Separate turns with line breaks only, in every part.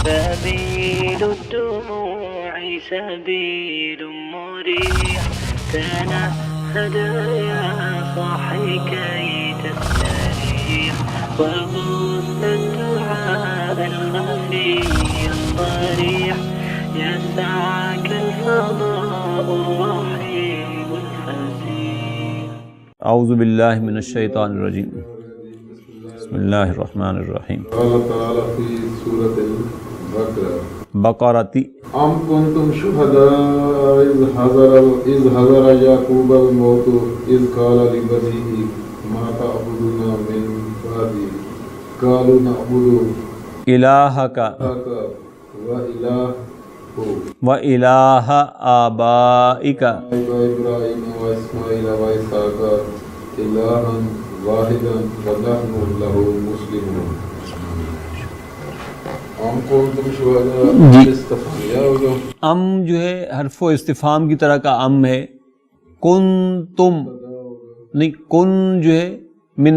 سبيل الدموع سبيل مريح تنهد يا صاحي كي تستريح وغص الدعاء الخفي الصريح يسعك الفضاء الرحيم الفسيح.
اعوذ باللہ من الشیطان الرجیم. بسم اللہ الرحمن الرحیم.
قال تعالی فی سورۃ البقرہ
بقرتی
ام کنتم شہداء اذ حضر یعقوب الموت اذ قال لبنیہ ما تعبدون من بعدی قالوا نعبد
الہک
و
الہ آبائک
ابراہیم و اسماعیل و اسحاق الہا واحدا ونحن له مسلمون. ام کنتم شہداء استفہامیہ
ام جو ہے حرف و استفہام کی طرح کا ام ہے. کن تم نہیں، کن جو ہے من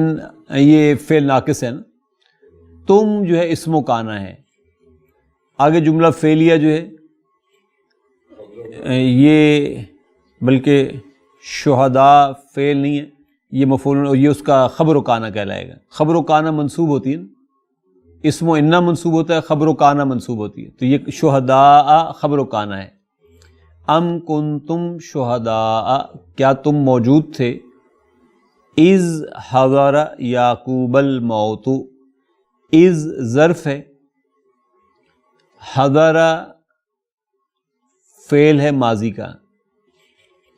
یہ فعل ناقص ہے نا، تم جو ہے اسم و کانا ہے. آگے جملہ فعلیہ جو ہے یہ بلکہ شہداء فعل نہیں ہے، یہ مفعول، اور یہ اس کا خبر و کانا کہلائے گا. خبر و کانا منصوب ہوتی ہے نا، اسم و انا منصوب ہوتا ہے، خبر و کانا منصوب ہوتی ہے، تو یہ شہداء خبر و کانا ہے. ام کنتم شہداء، کیا تم موجود تھے، اذ حضر یعقوب الموت، اذ ظرف ہے، حضر فعل ہے ماضی کا،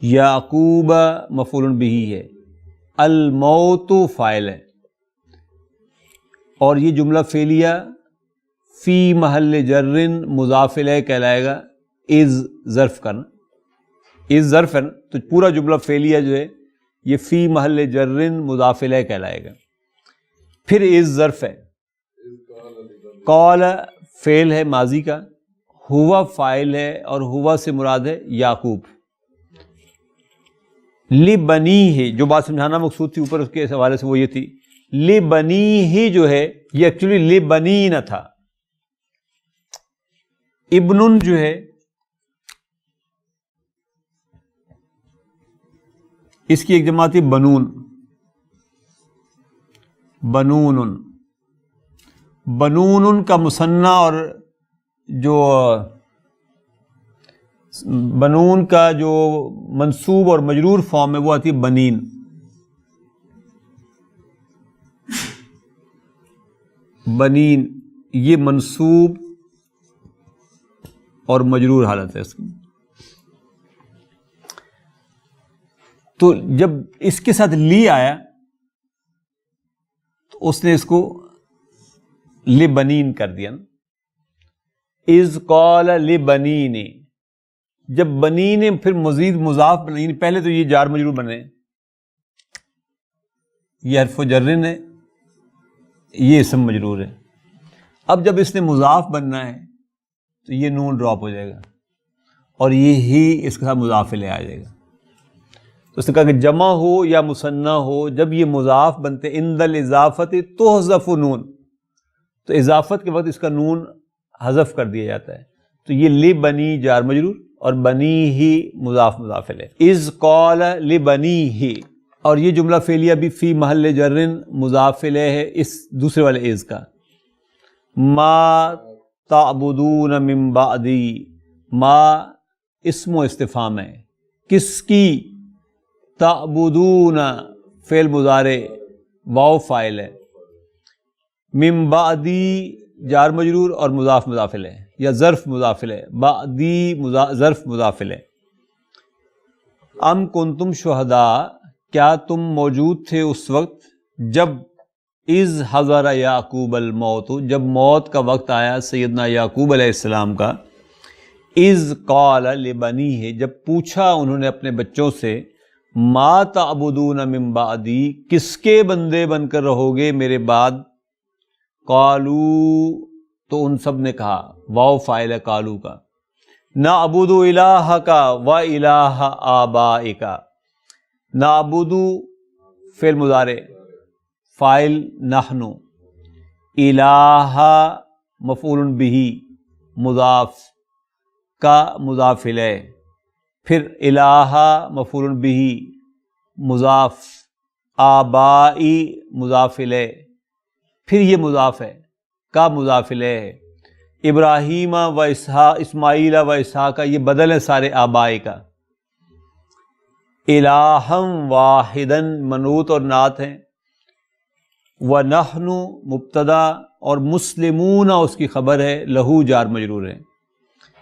یعقوب مفعول بہ ہے، الموت فاعل ہے، اور یہ جملہ فعلیہ فی محل جر مضاف الیہ کہلائے گا. از ظرف کرنا، از ظرف ہے نا، تو پورا جملہ فعلیہ جو ہے یہ فی محل جر مضاف الیہ کہلائے گا. پھر از ظرف ہے، قال فعل ہے ماضی کا، ہوا فاعل ہے، اور ہوا سے مراد ہے یعقوب. لبنی ہے، جو بات سمجھانا مقصود تھی اوپر اس کے حوالے سے وہ یہ تھی، لبنی ہی جو ہے یہ ایکچولی لبنی نہ تھا. ابن جو ہے اس کی ایک جماعت تھی بنون، بنون، بنون کا مثنیٰ، اور جو بنون کا جو منصوب اور مجرور فارم ہے وہ آتی ہے بنین. بنین یہ منصوب اور مجرور حالت ہے اس کی. تو جب اس کے ساتھ لی آیا تو اس نے اس کو لبنین کر دیا نا. اذ قال لبنین، جب بنین پھر مزید مضاف بنین، پہلے تو یہ جار مجرور بنے، یہ حرف و جرن ہے، یہ اسم مجرور ہے. اب جب اس نے مضاف بننا ہے تو یہ نون ڈراپ ہو جائے گا اور یہ ہی اس کے ساتھ مضاف الیہ آ جائے گا. تو اس نے کہا کہ جمع ہو یا مثنیٰ ہو، جب یہ مضاف بنتے عند الاضافت تحذف نون، تو اضافت کے وقت اس کا نون حذف کر دیا جاتا ہے. تو یہ لبنی جار مجرور اور بنی ہی مضاف الیہ. اذ قال لبنی ہی، اور یہ جملہ فعلیہ بھی فی محل جر مضاف الیہ ہے اس دوسرے والے از کا. ما تعبدون من بعدی، ما اسم و استفہام ہے، کس کی، تعبدون فعل مضارع، واو فاعل ہے، من بعدی جار مجرور اور مضاف الیہ یا ظرف مضاف الیہ، بعدی ظرف مضاف الیہ. ام کنتم شہداء، کیا تم موجود تھے اس وقت جب، اذ حضر یعقوب الموت، جب موت کا وقت آیا سیدنا یعقوب علیہ السلام کا. اذ قال لبنیہ، جب پوچھا انہوں نے اپنے بچوں سے، ما تعبدون من بعدی، کس کے بندے بن کر رہو گے میرے بعد. قالو، تو ان سب نے کہا، واو فاعل ہے قالو کا، نعبد الہک و الہ آبائک. نعبد فعل مضارع، فاعل نحن، الہ مفعول بہ، مضاف کا مضاف الیہ، پھر الہ مفعول بہ مضاف، آبائی مضاف الیہ، پھر یہ مضاف ہے کا مضاف الیہ ہے۔ ابراہیم و اسماعیل و اسحاق، یہ بدل ہے سارے آبائی کا۔ الہم واحدن منعوت اور نعت ہیں، وَنَحْنُ مبتدا اور مسلمون اس کی خبر ہے، لہو جار مجرور ہے،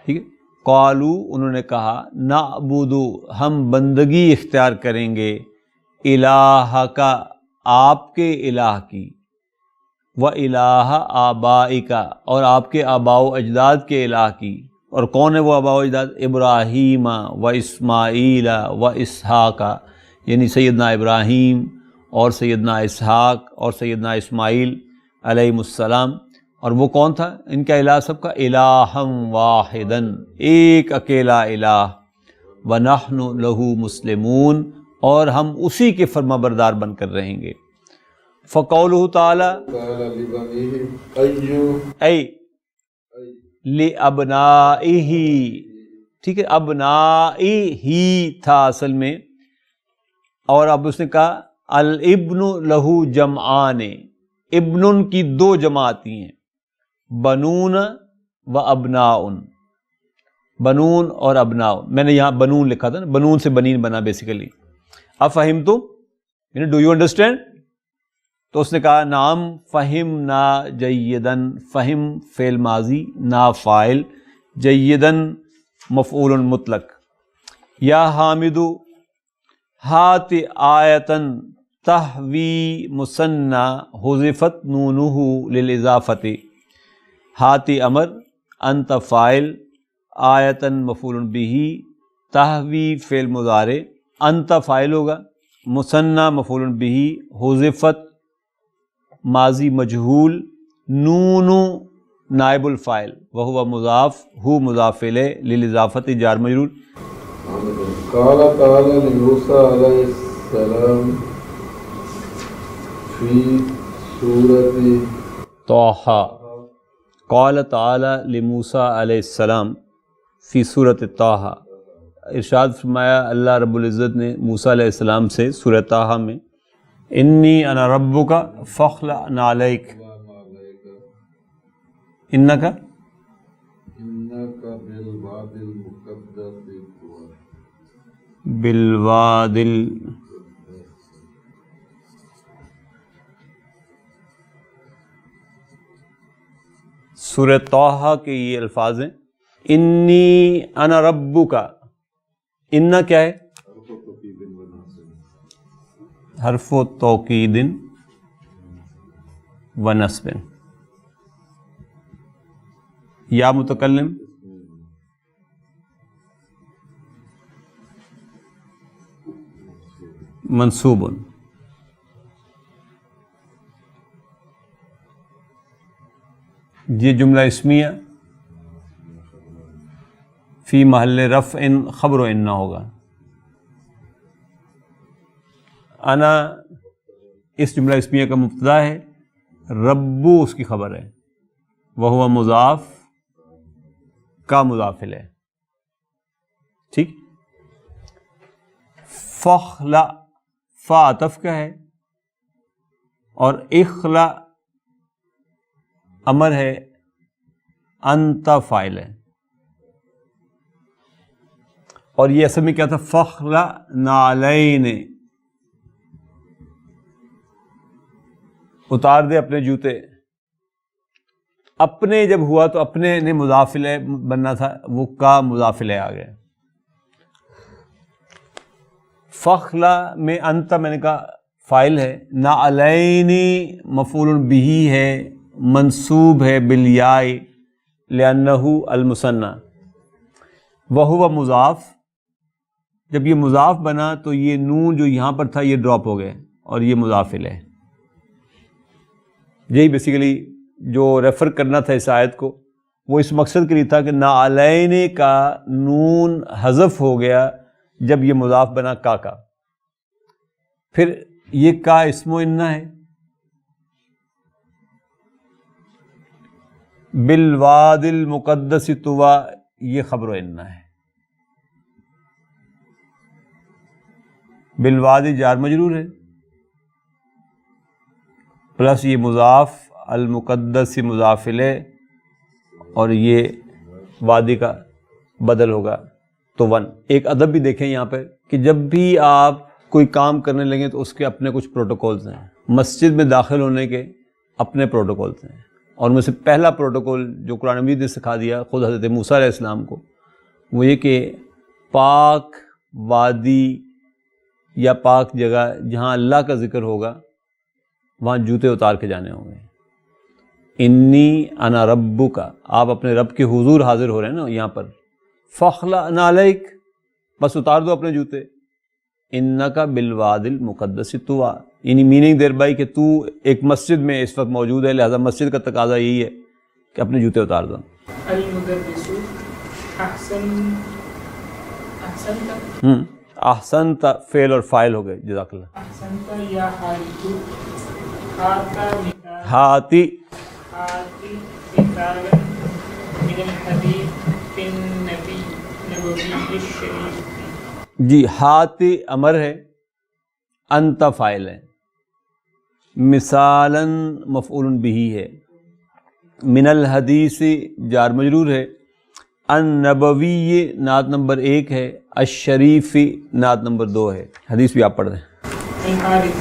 ٹھیک ہے۔ قالو انہوں نے کہا، نعبد ہم بندگی اختیار کریں گے، الہ کا آپ کے الہ کی، و الہ آبائک اور آپ کے آباء و اجداد کے الہ کی۔ اور کون ہے وہ آباء و اجداد؟ ابراہیم و اسماعیل و اسحاق، یعنی سیدنا ابراہیم اور سیدنا اسحاق اور سیدنا اسماعیل علیہم السلام۔ اور وہ کون تھا ان کا الہ؟ سب کا الہم واحدن، ایک اکیلا الہ، ونحن لہ مسلمون اور ہم اسی کے فرما بردار بن کر رہیں گے۔ فقولہ تعالی
قال لبنيه أيو
اے لابنائہ، ٹھیک ہے، ابنائی تھا اصل میں، اور اب اس نے کہا الابن لہو جمعان، ابن کی دو جمع آتی ہیں، بنون و ابناء، بنون اور ابناء۔ میں نے یہاں بنون لکھا تھا نا، بنون سے بنین بنا بیسیکلی۔ افہمتم، یعنی ڈو یو انڈرسٹینڈ؟ تو اس نے کہا نعم فہمنا جیدن، فہم فعل ماضی نا فاعل، جیدن مفعول مطلق۔ یا حامد ہات آیتن تحوی مثنى حذفت نونہ للاضافت، ہاتی امر، انت فاعل، آیتن مفعول بہ، تحوی فعل مضارع، انت فاعل ہوگا، مثنى مفعول بہ، حذفت ماضی مجہول، نون نائب الفاعل، وہو مضاف، ہو مضاف الیہ، للاضافت جار مجرور۔
قال تعالى لموسى عليه السلام في سورة
طه، قال تعالی لموسیٰ علیہ السلام فی سورۃ طه، ارشاد فرمایا اللہ رب العزت نے موسیٰ علیہ السلام سے سورہ طه میں، انی انا ربک فاخلع نعلیک، انک
إنك بالواد المقدس طوى،
بالواد سورہ طه کے یہ الفاظ ہیں، انی انا ربک، انا کیا ہے؟ حرف و توکید و نصب، یا متکلم منصوب، یہ جملہ اسمیہ فی محل رفع خبر و انا ہوگا۔ انا اس جملہ اسمیہ کا مبتدا ہے، ربو اس کی خبر ہے، وہو مضاف کا مضاف الیہ، ٹھیک۔ فخلع، فا عطف کا ہے، اور اخلع امر ہے، انت فاعل ہے، اور یہ اصل میں کیا تھا؟ فخلع نعلین، اتار دے اپنے جوتے۔ اپنے جب ہوا تو اپنے نے مضاف الیہ بننا تھا، وہ کا مضاف الیہ آ گیا۔ فخلع میں انت میں نے کہا فاعل ہے، نعلین مفعول بہ ہے، منصوب ہے بالیاء لأنہ المثنى، وہو مضاف۔ جب یہ مضاف بنا تو یہ نون جو یہاں پر تھا یہ ڈراپ ہو گئے اور یہ مضاف الیہ۔ یہی بیسیکلی جو ریفر کرنا تھا اس آیت کو، وہ اس مقصد کے لیے تھا کہ نعلین کا نون حذف ہو گیا جب یہ مضاف بنا کا۔ پھر یہ کا اسم و انہ ہے، بالواد المقدس طویٰ، یہ خبر و انہ ہے. بالوادی جار مجرور ہے، پلس یہ مضاف المقدس مضاف الیہ، اور یہ وادی کا بدل ہوگا تو ون. ایک ادب بھی دیکھیں یہاں پہ کہ جب بھی آپ کوئی کام کرنے لگیں تو اس کے اپنے کچھ پروٹوکولز ہیں. مسجد میں داخل ہونے کے اپنے پروٹوکولز ہیں، اور میں سے پہلا پروٹوکول جو قرآن مجید نے سکھا دیا خود حضرت موسیٰ علیہ السلام کو، وہ یہ کہ پاک وادی یا پاک جگہ جہاں اللہ کا ذکر ہوگا وہاں جوتے اتار کے جانے ہوں گے. انی انا ربک، آپ اپنے رب کے حضور حاضر ہو رہے ہیں نا یہاں پر. فخلع نعلیک، بس اتار دو اپنے جوتے. انک بالواد المقدس طویٰ، یعنی میننگ دیر بائی کہ تو ایک مسجد میں اس وقت موجود ہے، لہذا مسجد کا تقاضا یہی ہے کہ اپنے جوتے اتار دو.
المدرس احسنت
احسنت فعل اور فاعل ہو گئے. جزاک اللہ.
احسنت یا حارث ہاتا مثال
ہاتی
آتی مثالا من الحدیث النبی نبوی الشریف.
جی ہاتی امر ہے، انت فاعل ہے، مثالاً مفعول بہ ہے، من الحدیث جار مجرور ہے، النبوی نعت نمبر 1 ہے، الشریف نعت نمبر 2 ہے. حدیث بھی آپ پڑھ دیں.
الحارث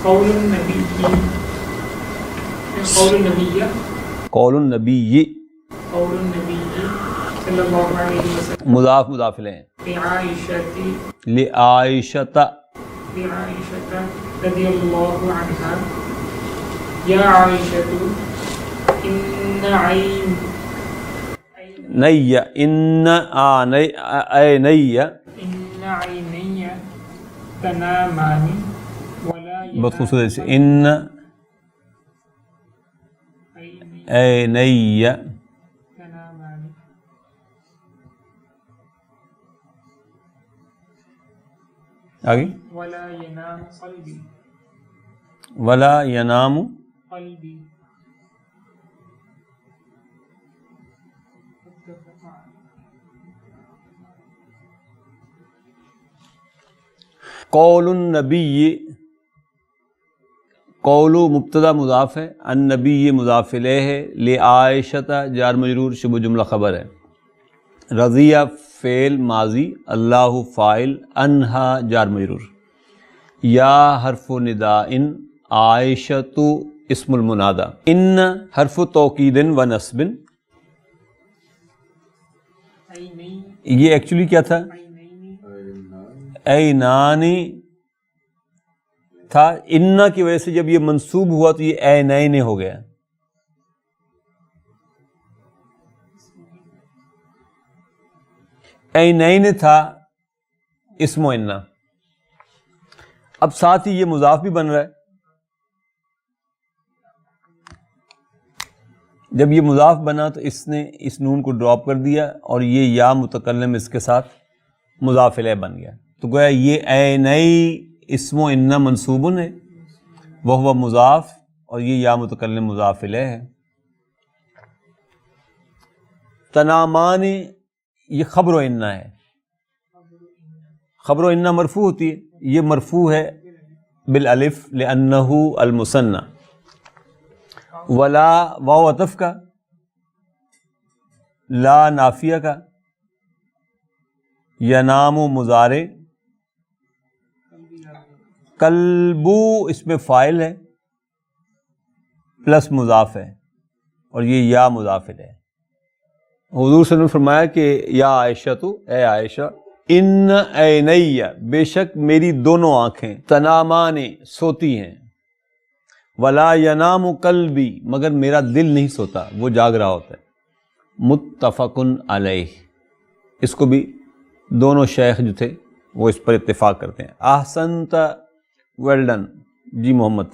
قول النبی قول النبی
قول النبی
قول النبی صلی اللہ علیہ وسلم
مضاف مضاف الیہ ہیں.
لعائشتی
لعائشۃ
لعائشة رضی اللہ عنہا یا عائشة ان عین
نی ان اے نی
ان عینی تنامان ولا
بہت خوبصورت سے ان اے نی
تنامان
آگے
ولا ینام قلبی
ولا ینام
قلبی.
قول النبی، قول مبتدا مضاف ہے، النبی مضاف الیہ ہے، لعائشۃ جار مجرور شبہ جملہ خبر ہے، رضیہ فعل ماضی، اللہ فاعل، انہا جار مجرور. یا حرف نداء، عائشۃ اسم المنادى، ان حرف توکید و نصب.
عینی
یہ ایکچولی کیا تھا؟
عینی
اینانی تھا، انا کی وجہ سے جب یہ منصوب ہوا تو یہ اینین ہو گیا. اینین تھا اسم و انا. اب ساتھ ہی یہ مضاف بھی بن رہا ہے. جب یہ مضاف بنا تو اس نے اس نون کو ڈراپ کر دیا اور یہ یا متکلم اس کے ساتھ مضاف الیہ بن گیا. تو گویا یہ اینئی اسم و انا منصوبن ہے، وہ مضاف، اور یہ یا متکلم مضاف الیہ ہے. تنامان یہ خبر و انا ہے. خبر و انا مرفوع ہوتی ہے، یہ مرفوع ہے بالالف لانہ المثنى. ولا واو عطف کا، لا نافیہ کا، ینام مضارع، کلبو اس میں فاعل ہے پلس مضاف ہے، اور یہ یا مضاف ہے. حضور صلی اللہ علیہ وسلم نے فرمایا کہ یا عائشہ تو اے عائشہ، ان عینی بے شک میری دونوں آنکھیں، تنامان سوتی ہیں، ولا ینام قلبی مگر میرا دل نہیں سوتا، وہ جاگ رہا ہوتا ہے. متفقن علیہ، اس کو بھی دونوں شیخ جو تھے وہ اس پر اتفاق کرتے ہیں. احسنت ویل ڈن. جی محمد.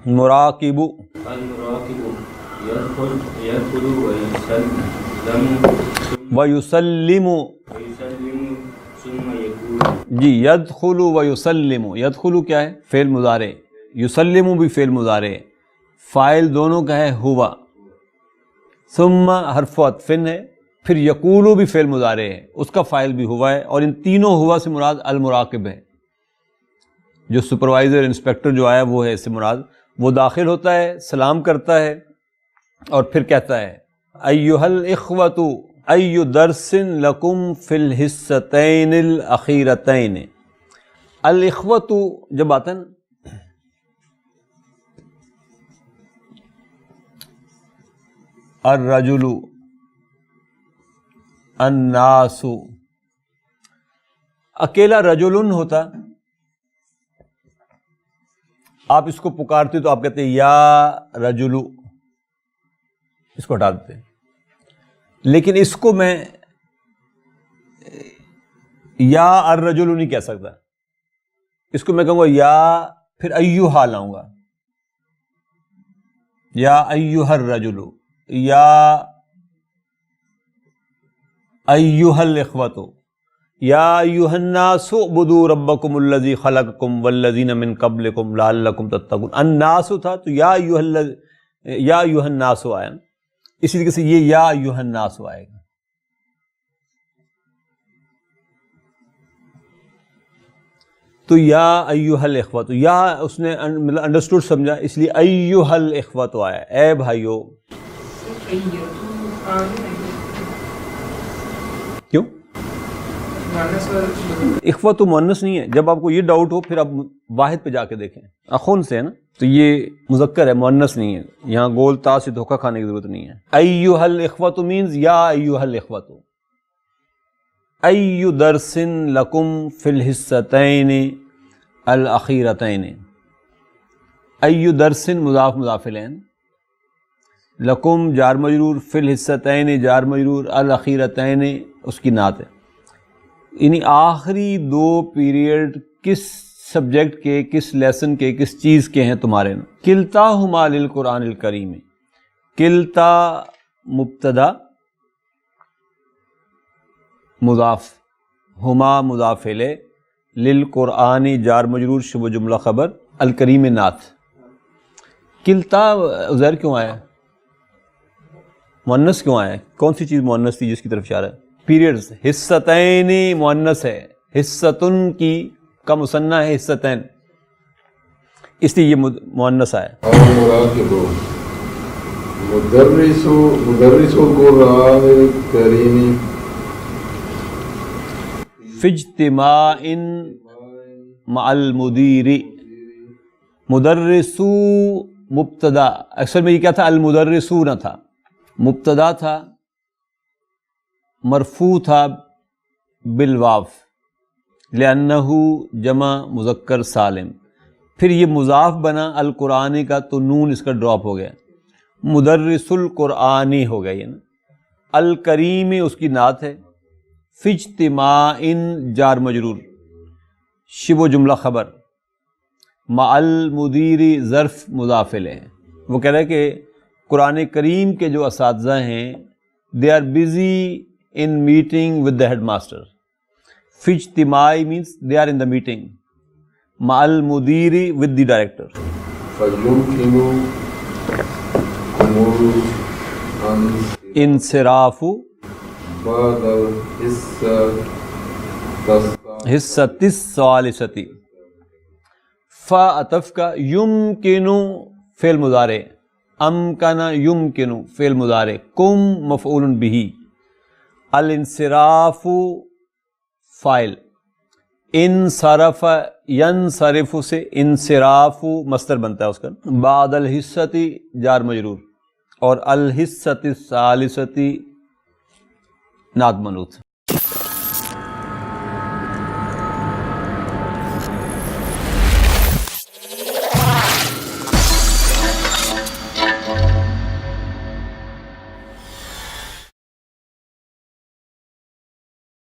مراقب ویسلم. جی یدخل ویسلم. یدخل کیا ہے؟ فعل مضارع. یسلم بھی فعل مضارع ہے. فائل دونوں کا ہے ہوا، ثم حرف عطفن ہے، پھر یقولو بھی فعل مضارع ہے، اس کا فائل بھی ہوا ہے، اور ان تینوں ہوا سے مراد المراقب ہے، جو سپروائزر انسپیکٹر جو آیا وہ ہے اس سے مراد۔ وہ داخل ہوتا ہے، سلام کرتا ہے، اور پھر کہتا ہے ایھا الاخوۃ ای درس لکم فی الحصتین الاخیرتین۔ الاخوۃ جب آتا ہے نا، الرجل، الناس، اکیلا رجلن ہوتا، آپ اس کو پکارتے تو آپ کہتے ہیں یا رجلو، اس کو ہٹا دیتے ہیں، لیکن اس کو میں یا الرجل نہیں کہہ سکتا، اس کو میں کہوں گا یا پھر ایھا لاؤں گا، یا ایھا الرجل، یا ایھا الاخوۃ، یا ایھا الناس اعبدوا ربکم الذی خلقکم والذین من قبلکم لعلکم تتقون۔ الناس تھا تو یا ایھا الناس آیا، اسی طریقے سے یہ یا ایھا الناس آئے گا۔ تو یا ایھا الاخوۃ، یا اس نے مطلب انڈرسٹوڈ سمجھا، اس لیے ایھا الاخوۃ آیا، اے بھائیو۔ کیوں؟ اخوۃ مؤنث نہیں ہے۔ جب آپ کو یہ ڈاؤٹ ہو پھر آپ واحد پہ جا کے دیکھیں، اخون سے ہے نا، تو یہ مذکر ہے، مؤنث نہیں ہے، یہاں گول تا سے دھوکہ کھانے کی ضرورت نہیں ہے۔ ایھا الاخوۃ مینز یا ایھا الاخوۃ، ای درس لکم فی الحصتین الاخیرتین۔ ای درس مضاف مضاف الیہ، لکم جار مجرور، فی الحصتین جار مجرور، الاخیرتین اس کی نعت ہے۔ یعنی آخری دو پیریڈ کس سبجیکٹ کے، کس لیسن کے، کس چیز کے ہیں تمہارے؟ کلتاہما للقرآن الکریم۔ کلتا مبتدا مضاف، ہما مضاف الیہ، للقرآن جار مجرور شبہ جملہ خبر، الکریم نعت۔ کلتا عزیر کیوں آیا؟ مؤنث کیوں آیا ہے؟ کون سی چیز مؤنث تھی جس کی طرف اشارہ ہے؟ پیریڈز۔ حصتین مؤنث ہے، حصتن کی کا مثنیٰ ہے حصتین، اس لیے یہ مؤنث آیا۔
اور مراقب مدرس القرآن الکریم
فی اجتماع مع المدیر۔ مدرسو مبتدا، اکثر میں یہ کیا تھا؟ المدرسون تھا، مبتدا تھا، مرفوع تھا بالواو لأنہ جمع مذکر سالم، پھر یہ مضاف بنا القرآنی کا تو نون اس کا ڈراپ ہو گیا، مدرس القرآنی ہو گیا یہ نا۔ الکریم اس کی نعت ہے، فی اجتماع جار مجرور، شبہ جملہ خبر، مع المدیر ظرف مضاف الیہ۔ وہ کہہ رہے ہیں کہ قرآن کریم کے جو اساتذہ ہیں they are busy in meeting with the headmaster. فی اجتماع means they are in the meeting مع المدیر with the director.
فَيُمْكِنُ
انصراف
بعد
حصۃ الثالثۃ، فا عطف کا، یمکن فعل مضارع، امکن یمکن فعل مضارع، کم مفعول بہ، الانصراف فاعل، انصرف ینصرف سے انصراف مصدر بنتا ہے اس کا، بعد الحصۃ جار مجرور، اور الحصۃ الثالثۃ نعت منوط۔